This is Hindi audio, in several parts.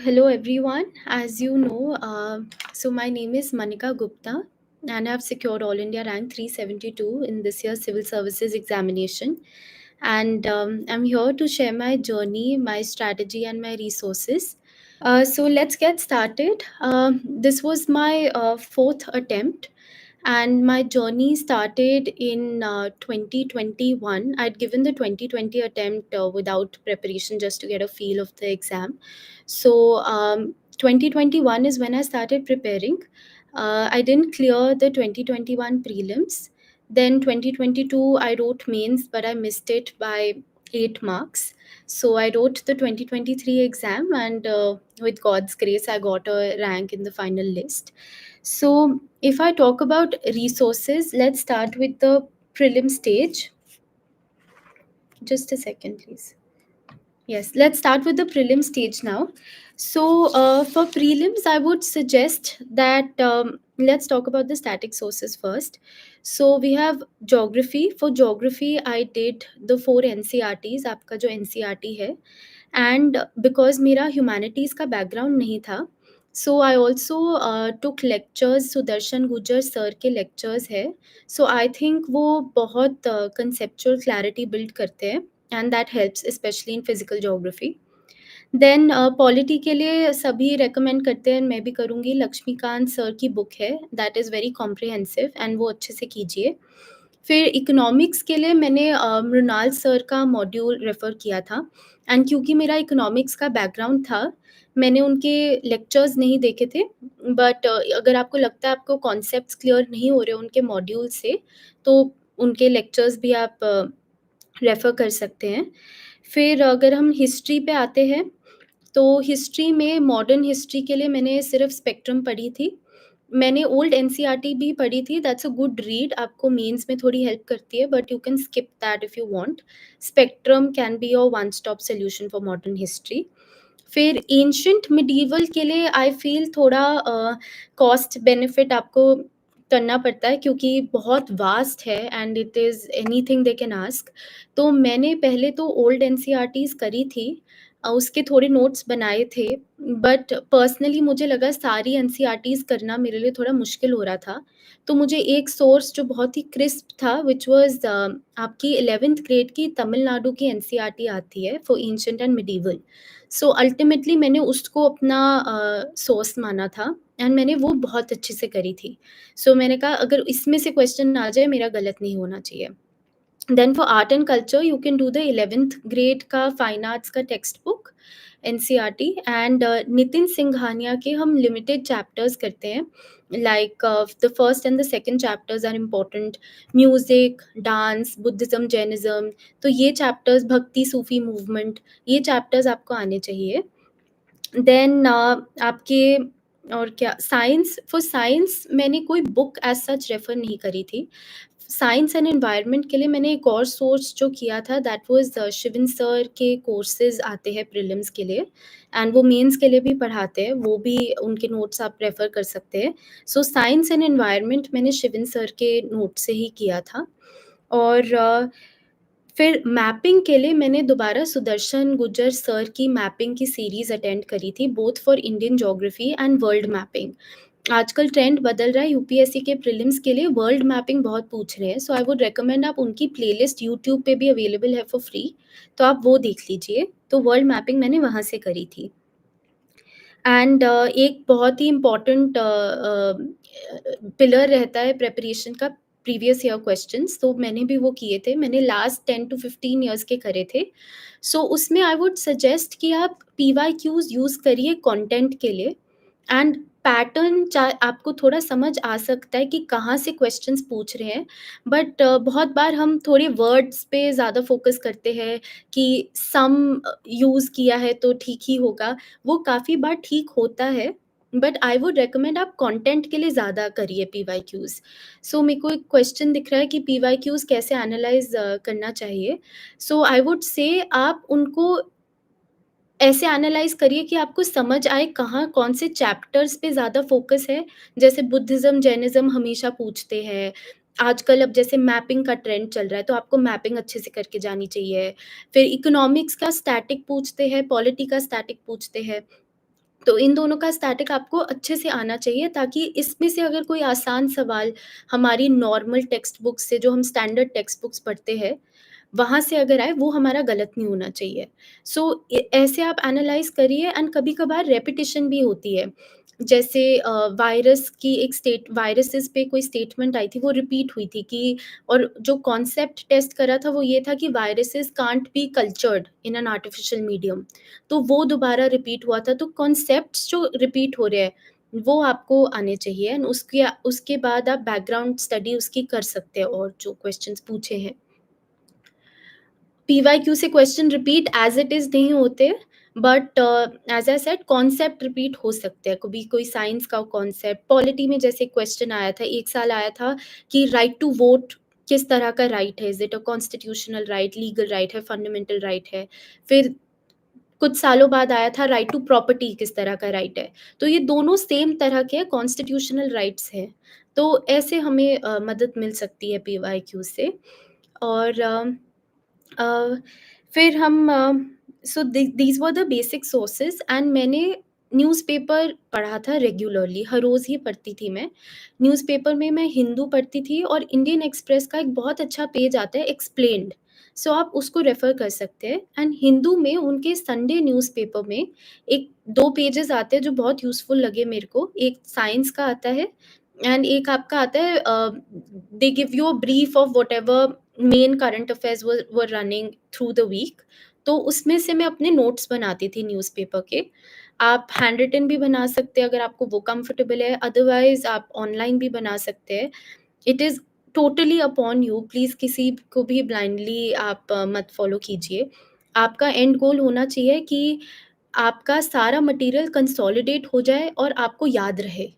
Hello everyone. As you know, my name is Manika Gupta and I've secured All India rank 372 in this year's civil services examination. And I'm here to share my journey, my strategy, and my resources. So let's get started. This was my fourth attempt, and my journey started in 2021. I'd given the 2020 attempt without preparation just to get a feel of the exam. So 2021 is when I started preparing. I didn't clear the 2021 prelims. Then 2022, I wrote mains, but I missed it by 8 marks. So I wrote the 2023 exam, and with God's grace, I got a rank in the final list. So if I talk about resources, let's start with the prelim stage. Just a second, please. Yes, let's start with the prelim stage now. So, for prelims, I would suggest that let's talk about the static sources first. So, we have geography. For geography, I did the four NCRTs, आपका जो NCRT है. And because मेरा humanities का background नहीं था, so I also took lectures. Sudarshan गुजर सर के lectures है. So I think वो बहुत conceptual clarity build करते हैं. And that helps especially in physical geography. Then polity के लिए सभी recommend करते हैं, मैं भी करूँगी. लक्ष्मीकांत सर की बुक है, that is very comprehensive and वो अच्छे से कीजिए. फिर इकोनॉमिक्स के लिए मैंने मृणाल सर का मॉड्यूल रेफ़र किया था. एंड क्योंकि मेरा इकोनॉमिक्स का बैकग्राउंड था, मैंने उनके लेक्चर्स नहीं देखे थे. बट अगर आपको लगता है आपको कॉन्सेप्ट्स क्लियर नहीं हो रहे उनके मॉड्यूल से, तो उनके लेक्चर्स भी आप रेफ़र कर सकते हैं. फिर अगर हम हिस्ट्री पे आते हैं, तो हिस्ट्री में मॉडर्न हिस्ट्री के लिए मैंने सिर्फ़ स्पेक्ट्रम पढ़ी थी. मैंने ओल्ड एनसीईआरटी भी पढ़ी थी, दैट्स अ गुड रीड, आपको मेंस में थोड़ी हेल्प करती है, but you can skip that if you want. Spectrum can be your one stop solution for modern history. फिर एंशिएंट मिडीवल के लिए आई फ़ील थोड़ा कॉस्ट बेनिफिट आपको करना पड़ता है, क्योंकि बहुत वास्ट है and it is anything they can ask. तो मैंने पहले तो ओल्ड एनसीईआरटीज़ करी थी, उसके थोड़े नोट्स बनाए थे, बट पर्सनली मुझे लगा सारी एनसीईआरटीज़ करना मेरे लिए थोड़ा मुश्किल हो रहा था. तो मुझे एक सोर्स जो बहुत ही क्रिस्प था, व्हिच वाज़ आपकी 11th ग्रेड की तमिलनाडु की एनसीईआरटी आती है for ancient and medieval. So ultimately मैंने उसको अपना सोर्स माना था एंड मैंने वो बहुत अच्छे से करी थी. सो मैंने कहा अगर इसमें से क्वेश्चन आ जाए, मेरा गलत नहीं होना चाहिए. Then for art and culture you can do the 11th grade का फाइन आर्ट्स का textbook NCERT. And Nitin Singhania के हम लिमिटेड चैप्टर्स करते हैं, like the first and the second chapters are important. Music, dance, Buddhism, Jainism, तो ये चैप्टर्स, भक्ति, सूफी मूवमेंट, ये चैप्टर्स आपको आने चाहिए. देन आपके और क्या, साइंस, फॉर साइंस मैंने कोई बुक एज सच रेफ़र नहीं करी थी. साइंस एंड एनवायरनमेंट के लिए मैंने एक और सोर्स जो किया था, दैट वाज़ शिविन सर के कोर्सेज़ आते हैं प्रीलिम्स के लिए, एंड वो मेंस के लिए भी पढ़ाते हैं, वो भी उनके नोट्स आप रेफ़र कर सकते हैं. सो साइंस एंड एनवायरनमेंट मैंने शिविन सर के नोट से ही किया था. और फिर मैपिंग के लिए मैंने दोबारा सुदर्शन गुर्जर सर की मैपिंग की सीरीज़ अटेंड करी थी, both for Indian geography and world mapping. आजकल ट्रेंड बदल रहा है, यूपीएससी के प्रीलिम्स के लिए वर्ल्ड मैपिंग बहुत पूछ रहे हैं, सो आई वुड रिकमेंड आप उनकी प्लेलिस्ट यूट्यूब पे भी अवेलेबल है फॉर फ्री, तो आप वो देख लीजिए. तो वर्ल्ड मैपिंग मैंने वहाँ से करी थी. एंड एक बहुत ही इम्पोर्टेंट पिलर रहता है प्रिपरेशन का, प्रीवियस ईयर क्वेश्चंस, तो मैंने भी वो किए थे. मैंने लास्ट 10 टू 15 इयर्स के करे थे. सो उसमें आई वुड सजेस्ट कि आप पीवाईक्यूज यूज़ करिए कंटेंट के लिए. एंड पैटर्न आपको थोड़ा समझ आ सकता है कि कहाँ से क्वेश्चंस पूछ रहे हैं, बट बहुत बार हम थोड़े वर्ड्स पे ज़्यादा फोकस करते हैं कि सम यूज़ किया है तो ठीक ही होगा. वो काफ़ी बार ठीक होता है, बट आई वुड रिकमेंड आप कंटेंट के लिए ज़्यादा करिए पीवाईक्यूज़. सो मेरे को एक क्वेश्चन दिख रहा है कि पीवाईक्यूज़ कैसे एनालाइज़ करना चाहिए. सो आई वुड से आप उनको ऐसे एनालाइज़ करिए कि आपको समझ आए कहाँ कौन से चैप्टर्स पे ज़्यादा फ़ोकस है. जैसे बुद्धिज़्म, जैनिज़्म हमेशा पूछते हैं. आजकल अब जैसे मैपिंग का ट्रेंड चल रहा है, तो आपको मैपिंग अच्छे से करके जानी चाहिए. फिर इकोनॉमिक्स का स्टैटिक पूछते हैं, पॉलिटी का स्टैटिक पूछते हैं. तो इन दोनों का स्टैटिक आपको अच्छे से आना चाहिए, ताकि इसमें से अगर कोई आसान सवाल हमारी नॉर्मल टेक्स्ट बुक से, जो हम स्टैंडर्ड टेक्स्ट बुक्स पढ़ते हैं, वहाँ से अगर आए, वो हमारा गलत नहीं होना चाहिए। सो ऐसे आप एनालाइज़ करिए, एंड कभी-कभार रेपिटिशन भी होती है। जैसे वायरस की एक स्टेट वायरसेस पे कोई स्टेटमेंट आई थी, वो रिपीट हुई थी कि, और जो कॉन्सेप्ट टेस्ट करा था वो ये था कि viruses can't be cultured in an artificial medium. तो वो दोबारा रिपीट हुआ था। तो कॉन्सेप्ट्स जो रिपीट हो रहे हैं, वो आपको आने चाहिए, एंड उसके बाद आप बैकग्राउंड स्टडी उसकी कर सकते हैं, और जो क्वेश्चंस पूछे हैं। पीवाईक्यू से question repeat as it is नहीं होते, but as I said concept repeat हो सकते हैं। कभी कोई साइंस का कॉन्सेप्ट, पॉलिटी में जैसे क्वेश्चन आया था, एक साल आया था कि राइट टू वोट किस तरह का राइट है? Is it a constitutional right, legal right है, फंडामेंटल राइट है? फिर कुछ सालों बाद आया था राइट टू प्रॉपर्टी किस तरह का राइट है? तो ये दोनों सेम तरह के कॉन्स्टिट्यूशनल राइट्स हैं। तो ऐसे हमें मदद मिल सकती है पीवाईक्यू से। और अ, फिर हम so these were the basic sources, and मैंने न्यूज़पेपर पढ़ा था रेगुलरली, हर रोज़ ही पढ़ती थी मैं। न्यूज़पेपर में मैं हिंदू पढ़ती थी, और इंडियन एक्सप्रेस का एक बहुत अच्छा पेज आता है एक्सप्लेन्ड, सो आप उसको रेफ़र कर सकते हैं। एंड हिंदू में उनके संडे न्यूज़पेपर में एक 2 पेजेज़ आते हैं जो बहुत यूज़फुल लगे मेरे को। एक साइंस का आता है, एंड एक आपका आता है they give you a brief of whatever main current affairs were running through the week. तो उसमें से मैं अपने नोट्स बनाती थी न्यूज़पेपर के। आप हैंड रिटन भी बना सकते हैं अगर आपको वो कंफर्टेबल है, अदरवाइज़ आप ऑनलाइन भी बना सकते हैं। It is totally upon you, please किसी को भी ब्लाइंडली आप मत फ़ॉलो कीजिए। आपका एंड गोल होना चाहिए कि आपका सारा मटेरियल कंसोलिडेट हो जाए और आपको याद रहे।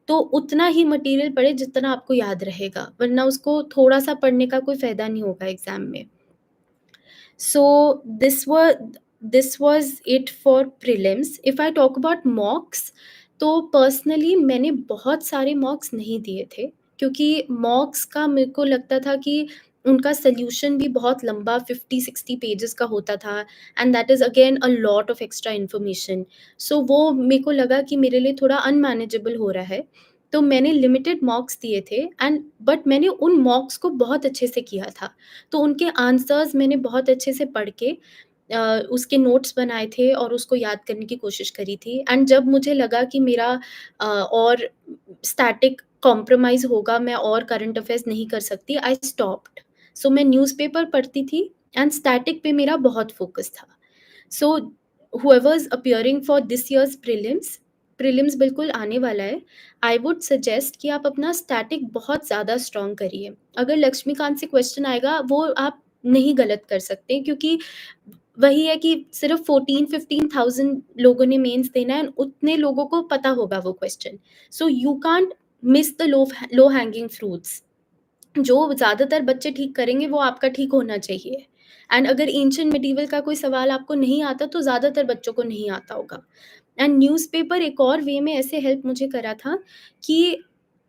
तो उतना ही मटेरियल पढ़ें जितना आपको याद रहेगा, वरना उसको थोड़ा-सा पढ़ने का कोई फ़ायदा नहीं होगा एग्ज़ाम में। So this was it for prelims. If I talk about mocks, तो पर्सनली मैंने बहुत सारे मॉक्स नहीं दिए थे, क्योंकि मॉक्स का मेरे को लगता था कि उनका सॉल्यूशन भी बहुत लंबा 50-60 पेजेस का होता था, and that is again a lot of extra information. So वो मेरे को लगा कि मेरे लिए थोड़ा अनमैनेजेबल हो रहा है। तो मैंने लिमिटेड मॉक्स दिए थे, एंड बट मैंने उन मॉक्स को बहुत अच्छे से किया था। तो उनके आंसर्स मैंने बहुत अच्छे से पढ़ के उसके नोट्स बनाए थे, और उसको याद करने की कोशिश करी थी। एंड जब मुझे लगा कि मेरा और स्टैटिक कॉम्प्रोमाइज़ होगा, मैं और करंट अफेयर्स नहीं कर सकती, आई स्टॉप्ड। सो मैं न्यूज़पेपर पढ़ती थी, एंड स्टैटिक पे मेरा बहुत फ़ोकस था। सो whoever is appearing for this year's prelims बिल्कुल आने वाला है। आई वुड सजेस्ट कि आप अपना स्टैटिक बहुत ज़्यादा स्ट्रॉन्ग करिए। अगर लक्ष्मीकांत से क्वेश्चन आएगा, वो आप नहीं गलत कर सकते, क्योंकि वही है कि सिर्फ़ 14-15,000 लोगों ने मेंस देना है, उतने लोगों को पता होगा वो question. So you can't miss the low hanging fruits. जो ज़्यादातर बच्चे ठीक करेंगे, वो आपका ठीक होना चाहिए। एंड अगर एंशिएंट मिडीवल का कोई सवाल आपको नहीं आता, तो ज़्यादातर बच्चों को नहीं आता होगा। एंड न्यूज़पेपर एक और वे में ऐसे हेल्प मुझे करा था कि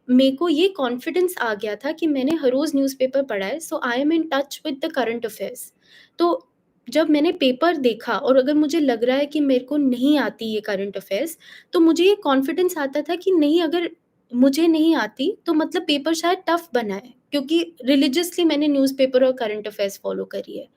मेरे को ये कॉन्फिडेंस आ गया था कि मैंने हर रोज़ न्यूज़पेपर पढ़ा है, so I am in touch with the current affairs. तो जब मैंने पेपर देखा, और अगर मुझे लग रहा है कि मेरे को नहीं आती ये करंट अफेयर्स, तो मुझे ये कॉन्फिडेंस आता था कि नहीं, अगर मुझे नहीं आती, तो मतलब पेपर शायद टफ़ बना है, क्योंकि रिलिजियसली मैंने न्यूज़पेपर और करंट अफेयर्स फ़ॉलो करी है।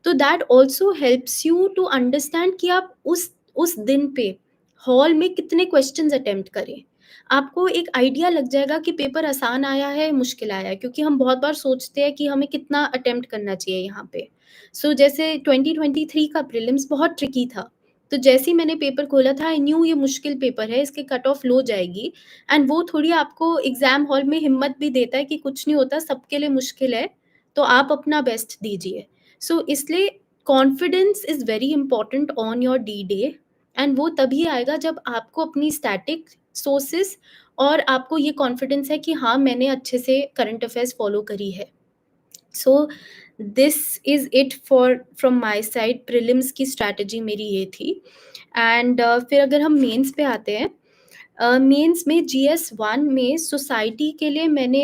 तो that also helps you to understand कि आप उस दिन पे हॉल में कितने क्वेश्चन्स अटेम्प्ट करें। आपको एक आइडिया लग जाएगा कि पेपर आसान आया है, मुश्किल आया है, क्योंकि हम बहुत बार सोचते हैं कि हमें कितना अटेम्प्ट करना चाहिए यहाँ पे। सो जैसे 2023 का प्रीलिम्स बहुत ट्रिकी था। तो जैसे ही मैंने पेपर खोला था, आई न्यू ये मुश्किल पेपर है, इसकी कट ऑफ लो जाएगी, एंड वो थोड़ी आपको एग्ज़ाम हॉल में हिम्मत भी देता है कि कुछ नहीं होता, सबके लिए मुश्किल है, तो आप अपना बेस्ट दीजिए। सो इसलिए confidence is very important on your D day, and वो तभी आएगा जब आपको अपनी स्टैटिक सोर्सेज़, और आपको ये कॉन्फिडेंस है कि हाँ, मैंने अच्छे से करंट अफेयर्स फ़ॉलो करी है। So this is it for from my side. Prelims की स्ट्रैटेजी मेरी ये थी। एंड फिर अगर हम मेंस पे आते हैं, मेंस में जीएस 1 में सोसाइटी के लिए मैंने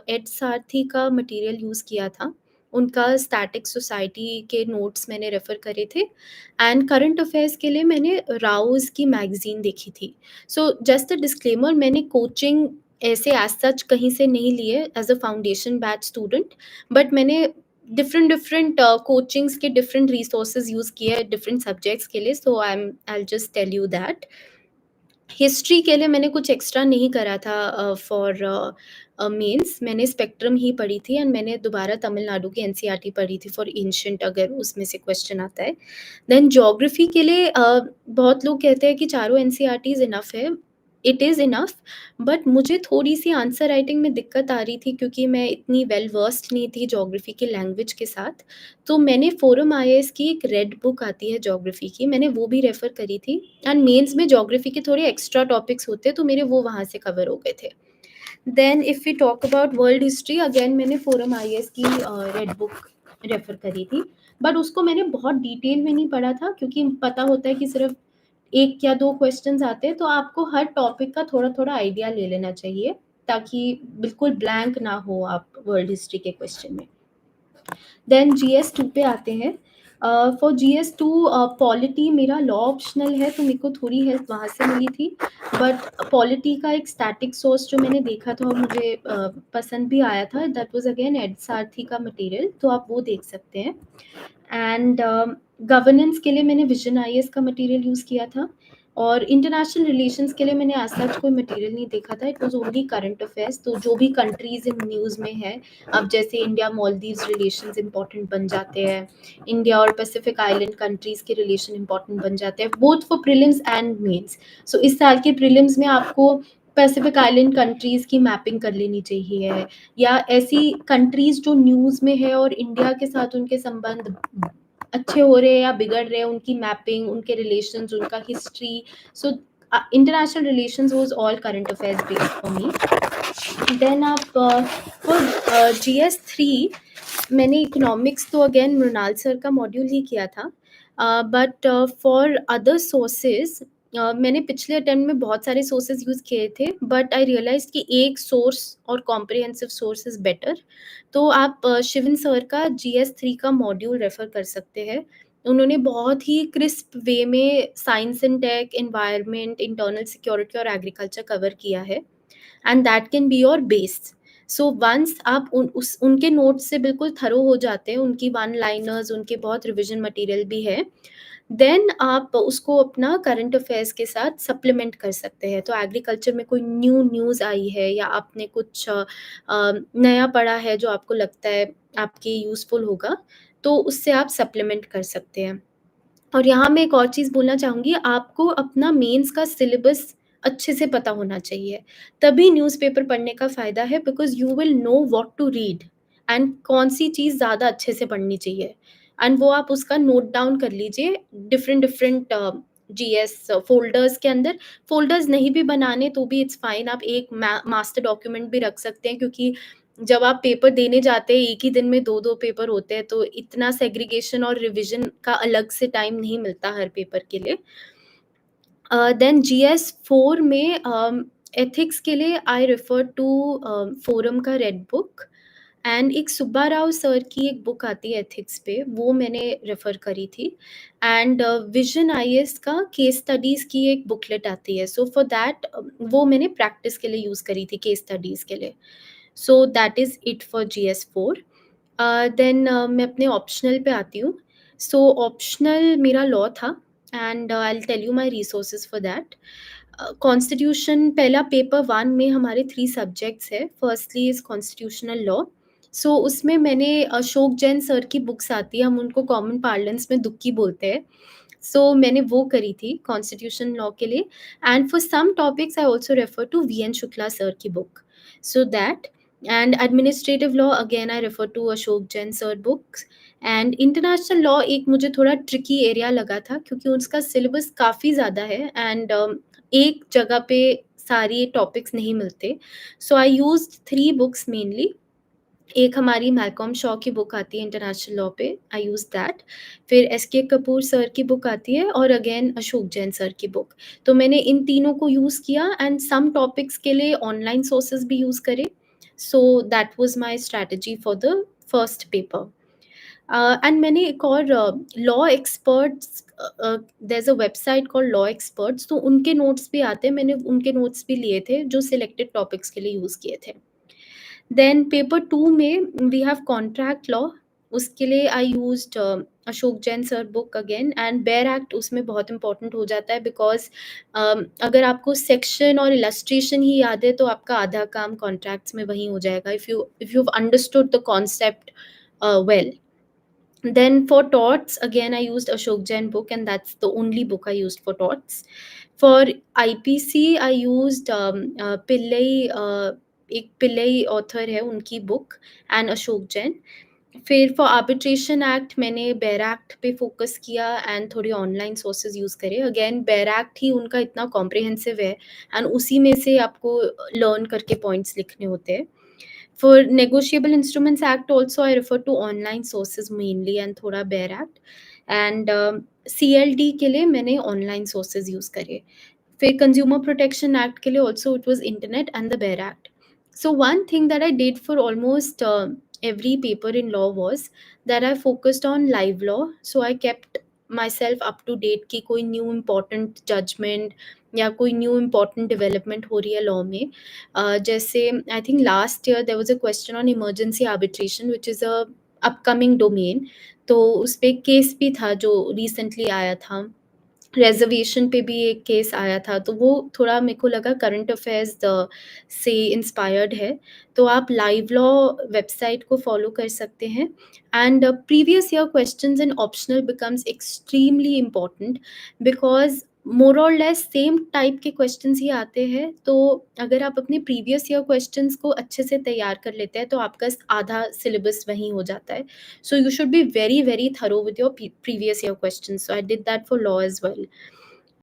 एड सारथी का मटेरियल यूज़ किया था। उनका स्टैटिक सोसाइटी के नोट्स मैंने रेफ़र करे थे एंड करंट अफ़ेयर्स के लिए मैंने राउज़ की मैगज़ीन देखी थी। सो जस्ट अ डिस्क्लेमर, मैंने कोचिंग ऐसे एज़ सच कहीं से नहीं ली है as a foundation batch student, but मैंने डिफरेंट कोचिंग्स के डिफरेंट रिसोर्सेज़ यूज़ किए हैं डिफरेंट सब्जेक्ट्स के लिए, so I will just tell you that. History के लिए मैंने कुछ एक्स्ट्रा नहीं करा था फॉर मेंस, मैंने स्पेक्ट्रम ही पढ़ी थी एंड मैंने दोबारा तमिलनाडु की एनसीईआरटी पढ़ी थी फॉर एंशिएंट, अगर उसमें से क्वेश्चन आता है। देन ज्योग्राफी के लिए बहुत लोग कहते हैं कि चारों एनसीईआरटीज़ इनफ है। इट इज़ इनफ, बट मुझे थोड़ी-सी आंसर राइटिंग में दिक्कत आ रही थी क्योंकि मैं इतनी वेल वर्स्ड नहीं थी ज्योग्राफी की लैंग्वेज के साथ। तो मैंने फोरम आईएएस की एक रेड बुक आती है ज्योग्राफी की, मैंने वो भी रेफ़र करी थी एंड मेंस में ज्योग्राफी के थोड़े एक्स्ट्रा टॉपिक्स होते हैं, तो मेरे वो वहाँ से कवर हो गए थे। Then if we talk about world history, again मैंने फोरम आईएएस की रेड बुक रेफ़र करी थी, बट उसको मैंने बहुत डिटेल में नहीं पढ़ा था क्योंकि पता होता है कि सिर्फ़ 1 या 2 क्वेश्चन्स आते हैं, तो आपको हर टॉपिक का थोड़ा-थोड़ा आइडिया ले लेना चाहिए, ताकि बिल्कुल ब्लैंक ना हो आप वर्ल्ड हिस्ट्री के क्वेश्चन में। देन जीएस 2 पे आते हैं। फॉर जीएस 2 पॉलिटी मेरा लॉ ऑप्शनल है, तो मेरे को थोड़ी हेल्प वहाँ से मिली थी, बट पॉलिटी का एक स्टैटिक सोर्स जो मैंने देखा था और मुझे पसंद भी आया था, दैट वाज़ अगेन एड सारथी का मटेरियल, तो आप वो देख सकते हैं। एंड गवर्नेंस के लिए मैंने विजन आईएएस का मटेरियल यूज़ किया था और इंटरनेशनल रिलेशंस के लिए मैंने आज तक कोई मटेरियल नहीं देखा था, it was only current affairs, तो जो भी कंट्रीज़ इन न्यूज़ में है, अब जैसे इंडिया मालदीव्स रिलेशंस इंपॉर्टेंट बन जाते हैं, इंडिया और पैसिफिक आइलैंड कंट्रीज़ के रिलेशन इंपॉर्टेंट बन जाते हैं, both for prelims and mains. So इस साल के प्रीलिम्स में आपको पैसिफिक आइलैंड कंट्रीज़ की मैपिंग कर लेनी चाहिए, या ऐसी कंट्रीज़ जो न्यूज़ में है और इंडिया के साथ उनके संबंध अच्छे हो रहे हैं या बिगड़ रहे हैं, उनकी मैपिंग, उनके रिलेशंस, उनका history. So international relations was all current affairs based for me. Then आप फॉर जीएस 3 मैंने इकोनॉमिक्स तो अगेन मृणाल सर का मॉड्यूल ही किया था, बट फॉर अदर सोर्सेज मैंने पिछले अटेम्प्ट में बहुत सारे सोर्सेज यूज़ किए थे, बट आई रियलाइज कि एक सोर्स और कॉम्प्रिहेंसिव सोर्स इज़ बेटर। तो आप शिवन सर का जीएस 3 का मॉड्यूल रेफ़र कर सकते हैं। उन्होंने बहुत ही क्रिस्प वे में science and tech, environment, internal security और एग्रीकल्चर कवर किया है, and that can be your base. So once आप उनके नोट्स से बिल्कुल थरो हो जाते हैं, उनकी वन लाइनर्स, उनके बहुत रिविजन मटेरियल भी है, देन आप उसको अपना करंट अफेयर्स के साथ सप्लीमेंट कर सकते हैं। तो एग्रीकल्चर में कोई न्यू न्यूज़ आई है या आपने कुछ नया पढ़ा है जो आपको लगता है आपके यूज़फुल होगा, तो उससे आप सप्लीमेंट कर सकते हैं। और यहाँ मैं एक और चीज़ बोलना चाहूँगी, आपको अपना मेंस का सिलेबस अच्छे से पता होना चाहिए। तभी न्यूज़पेपर पढ़ने का फ़ायदा है, because you will know what to read and कौन-सी चीज़ ज़्यादा अच्छे से पढ़नी चाहिए, एंड वो आप उसका नोट डाउन कर लीजिए डिफ़रेंट जीएस फ़ोल्डर्स के अंदर। फ़ोल्डर्स नहीं भी बनाने तो भी इट्स फाइन, आप एक मास्टर डॉक्यूमेंट भी रख सकते हैं, क्योंकि जब आप पेपर देने जाते हैं, एक ही दिन में 2-2 पेपर होते हैं, तो इतना सेग्रीगेशन और रिविज़न का अलग से टाइम नहीं मिलता हर पेपर के लिए। देन जीएस 4 में एथिक्स के लिए आई रेफर टू फोरम का रेड बुक, एंड एक सुब्बा राव सर की एक बुक आती है एथिक्स पे, वो मैंने रेफर करी थी, एंड विजन आईएएस का केस स्टडीज़ की एक बुकलेट आती है, सो फॉर दैट वो मैंने प्रैक्टिस के लिए यूज़ करी थी, केस स्टडीज़ के लिए। So that is it for GS 4। Then मैं अपने ऑप्शनल पे आती हूँ। सो ऑप्शनल मेरा लॉ था, and I will tell you my resources for that. Constitution पहला पेपर 1 में हमारे 3 सब्जेक्ट्स है। Firstly is constitutional law. So उसमें मैंने अशोक जैन सर की बुक्स आती है, हम उनको कॉमन पार्लेंस में दुक्की बोलते हैं। सो मैंने वो करी थी कॉन्स्टिट्यूशन लॉ के लिए, and for some topics I also refer to VN Shukla sir की book. So that, and administrative law again I refer to Ashok Jain sir books. And international law एक मुझे थोड़ा ट्रिकी एरिया लगा था, क्योंकि उसका सिलेबस काफ़ी ज़्यादा है, एंड एक जगह पे सारे टॉपिक्स नहीं मिलते। सो आई यूज्ड 3 बुक्स मेनली। एक हमारी मैल्कॉम शॉ की बुक आती है इंटरनेशनल लॉ पे, आई यूज़ दैट। फिर एसके कपूर सर की बुक आती है, और अगेन अशोक जैन सर की बुक। तो मैंने इन तीनों को यूज़ किया, एंड सम टॉपिक्स के लिए ऑनलाइन सोर्सेज़ भी यूज़ करे। So that was my strategy for the first paper. And मैंने एक और law experts, there is a website called law experts, तो उनके नोट्स भी आते हैं, मैंने उनके नोट्स भी लिए थे जो सिलेक्टेड टॉपिक्स के लिए यूज़ किए थे। देन पेपर 2 में वी हैव कॉन्ट्रैक्ट लॉ, उसके लिए I used Ashok Jain sir book again, and bare act उसमें बहुत इम्पोर्टेंट हो जाता है बिकॉज़ अगर आपको सेक्शन और इलस्ट्रेशन ही याद है तो आपका आधा काम कॉन्ट्रैक्ट्स में वहीं हो जाएगा, if you have understood the concept well. Then for torts, again, I used Ashok Jain book, and that's the only book I used for torts. For IPC, I used Pillai, एक पिल्लई ऑथर है उनकी बुक, एंड अशोक जैन। फिर फॉर आर्बिट्रेशन एक्ट मैंने बेर एक्ट पे फोकस किया एंड थोड़ी ऑनलाइन सोर्सेज यूज़ करे। अगेन बेर एक्ट ही उनका इतना कॉम्प्रिहेंसिव है एंड उसी में से आपको लर्न करके पॉइंट्स लिखने होते हैं। For Negotiable Instruments Act also I refer to online sources mainly and थोड़ा बेयर एक्ट, एंड CLD के लिए मैंने ऑनलाइन सोर्सेज यूज़ करे। फिर कंज्यूमर प्रोटेक्शन एक्ट के लिए also it was internet and the bare act. So one thing that I did for almost every paper in law was that I focused on live law. So I kept myself up to date कि कोई न्यू इम्पोर्टेंट जजमेंट या कोई न्यू इम्पोर्टेंट डेवलपमेंट हो रही है लॉ में। जैसे I think last year there was a question on emergency arbitration which is a upcoming domain, तो उस पे केस भी था जो रिसेंटली आया था। रिज़र्वेशन पे भी एक केस आया था, तो वो थोड़ा मेरे को लगा करंट अफ़ेयर्स से इंस्पायर्ड है। तो आप लाइव लॉ वेबसाइट को फ़ॉलो कर सकते हैं, and previous year questions in optional becomes extremely important because more और लेस सेम टाइप के क्वेश्चंस ही आते हैं। तो अगर आप अपने प्रीवियस ईयर क्वेश्चंस को अच्छे से तैयार कर लेते हैं, तो आपका आधा सिलेबस वहीं हो जाता है। So you should be very, very thorough with your previous year questions. So I did that for law as well.